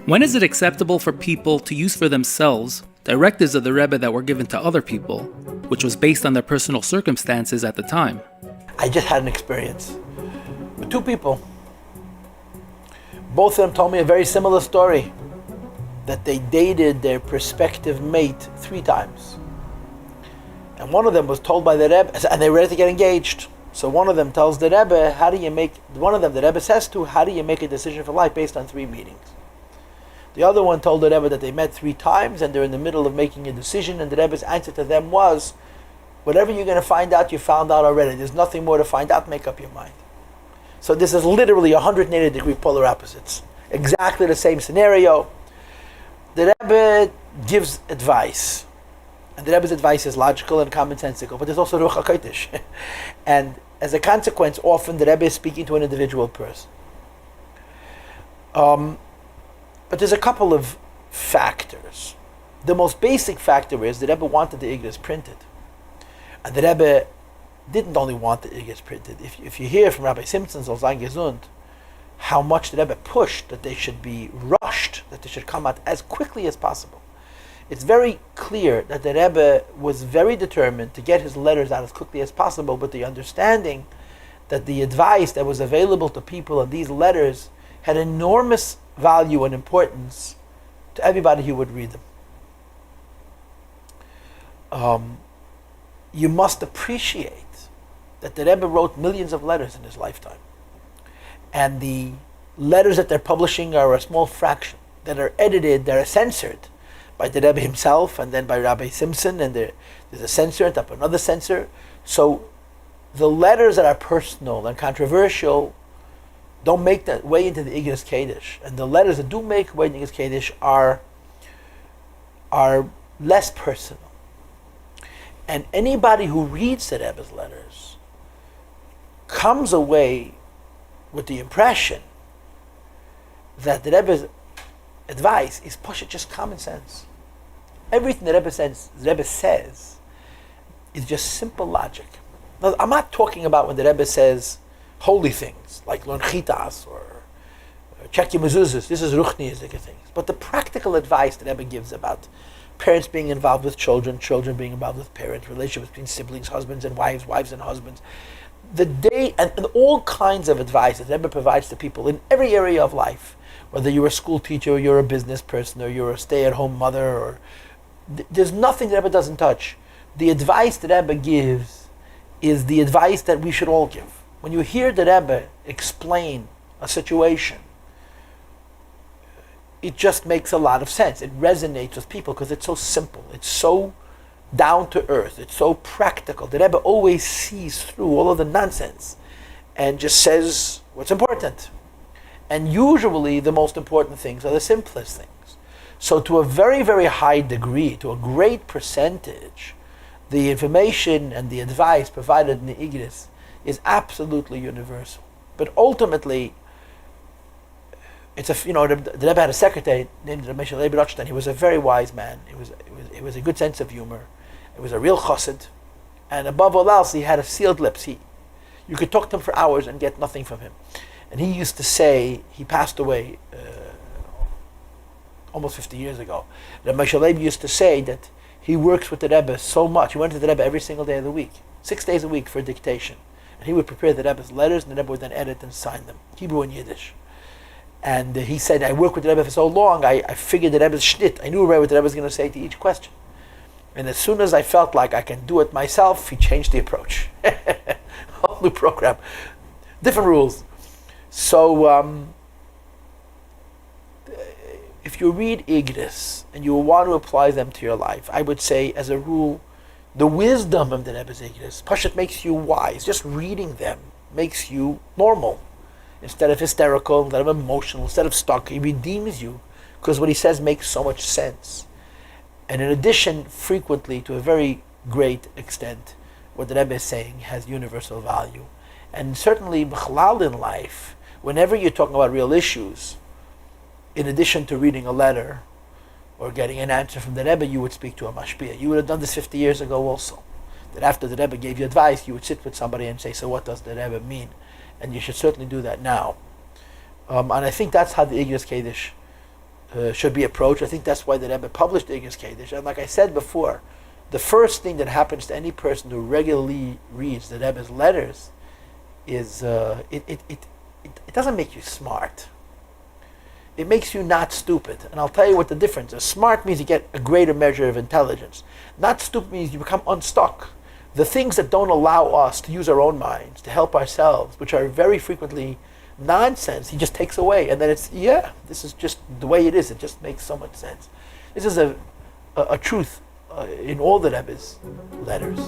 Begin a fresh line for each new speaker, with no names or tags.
When is it acceptable for people to use for themselves directives of the Rebbe that were given to other people, which was based on their personal circumstances at the time?
I just had an experience with two people. Both of them told me a very similar story, that they dated their prospective mate 3 times. And one of them was told by the Rebbe, and they were ready to get engaged. So one of them tells the Rebbe, the Rebbe says to, how do you make a decision for life based on 3 meetings? The other one told the Rebbe that they met 3 times and they're in the middle of making a decision, and the Rebbe's answer to them was, whatever you're going to find out, you found out already. There's nothing more to find out, make up your mind. So this is literally 180-degree polar opposites. Exactly the same scenario. The Rebbe gives advice. And the Rebbe's advice is logical and commonsensical, but there's also Ruach HaKodesh. And as a consequence, often the Rebbe is speaking to an individual person. But there's a couple of factors. The most basic factor is the Rebbe wanted the Igros printed. And the Rebbe didn't only want the Igros printed. If you hear from Rabbi Simpson's Olzang Gesund how much the Rebbe pushed that they should be rushed, that they should come out as quickly as possible, it's very clear that the Rebbe was very determined to get his letters out as quickly as possible, with the understanding that the advice that was available to people in these letters had enormous value and importance to everybody who would read them. You must appreciate that the Rebbe wrote millions of letters in his lifetime. And the letters that they're publishing are a small fraction, that are edited, that are censored by the Rebbe himself, and then by Rabbi Simpson, and there's a censor and another censor. So the letters that are personal and controversial don't make that way into the Igros Kodesh, and the letters that do make way into the Igros Kodesh are less personal. And anybody who reads the Rebbe's letters comes away with the impression that the Rebbe's advice is just common sense. Everything the Rebbe says is just simple logic. Now, I'm not talking about when the Rebbe says holy things, like learn chitas or check your mezuzahs. This is ruchniistic things. But the practical advice that Rebbe gives about parents being involved with children, children being involved with parents, relationships between siblings, husbands and wives, wives and husbands, and all kinds of advice that Rebbe provides to people in every area of life, whether you're a school teacher, or you're a business person, or you're a stay-at-home mother, or there's nothing that Rebbe doesn't touch. The advice that Rebbe gives is the advice that we should all give. When you hear the Rebbe explain a situation, it just makes a lot of sense. It resonates with people because it's so simple. It's so down to earth. It's so practical. The Rebbe always sees through all of the nonsense and just says what's important. And usually the most important things are the simplest things. So to a very, very high degree, to a great percentage, the information and the advice provided in the Igros is absolutely universal. But ultimately, the Rebbe had a secretary named Rebbe Rothstein. He was a very wise man. It was a good sense of humor. It was a real chassid. And above all else, he had a sealed lips. You could talk to him for hours and get nothing from him. And he used to say, he passed away almost 50 years ago. Rebbe Shalebi used to say that he works with the Rebbe so much. He went to the Rebbe every single day of the week, 6 days a week for dictation. And he would prepare the Rebbe's letters, and the Rebbe would then edit and sign them, Hebrew and Yiddish. And he said, I worked with the Rebbe for so long, I figured the Rebbe's shtit. I knew what the Rebbe was going to say to each question. And as soon as I felt like I can do it myself, he changed the approach. Whole new program. Different rules. So, if you read Igros and you want to apply them to your life, I would say, as a rule, the wisdom of the Rebbe's Igros, Pashat, makes you wise. Just reading them makes you normal. Instead of hysterical, instead of emotional, instead of stuck, he redeems you, because what he says makes so much sense. And in addition, frequently, to a very great extent, what the Rebbe is saying has universal value. And certainly, b'chalal in life, whenever you're talking about real issues, in addition to reading a letter or getting an answer from the Rebbe, you would speak to a mashpia. You would have done this 50 years ago also. That after the Rebbe gave you advice, you would sit with somebody and say, so what does the Rebbe mean? And you should certainly do that now. And I think that's how the Igros Kodesh should be approached. I think that's why the Rebbe published the Igros Kodesh. And like I said before, the first thing that happens to any person who regularly reads the Rebbe's letters is it doesn't make you smart. It makes you not stupid. And I'll tell you what the difference is. Smart means you get a greater measure of intelligence. Not stupid means you become unstuck. The things that don't allow us to use our own minds, to help ourselves, which are very frequently nonsense, he just takes away. And then it's, this is just the way it is. It just makes so much sense. This is a truth in all the Rebbe's letters.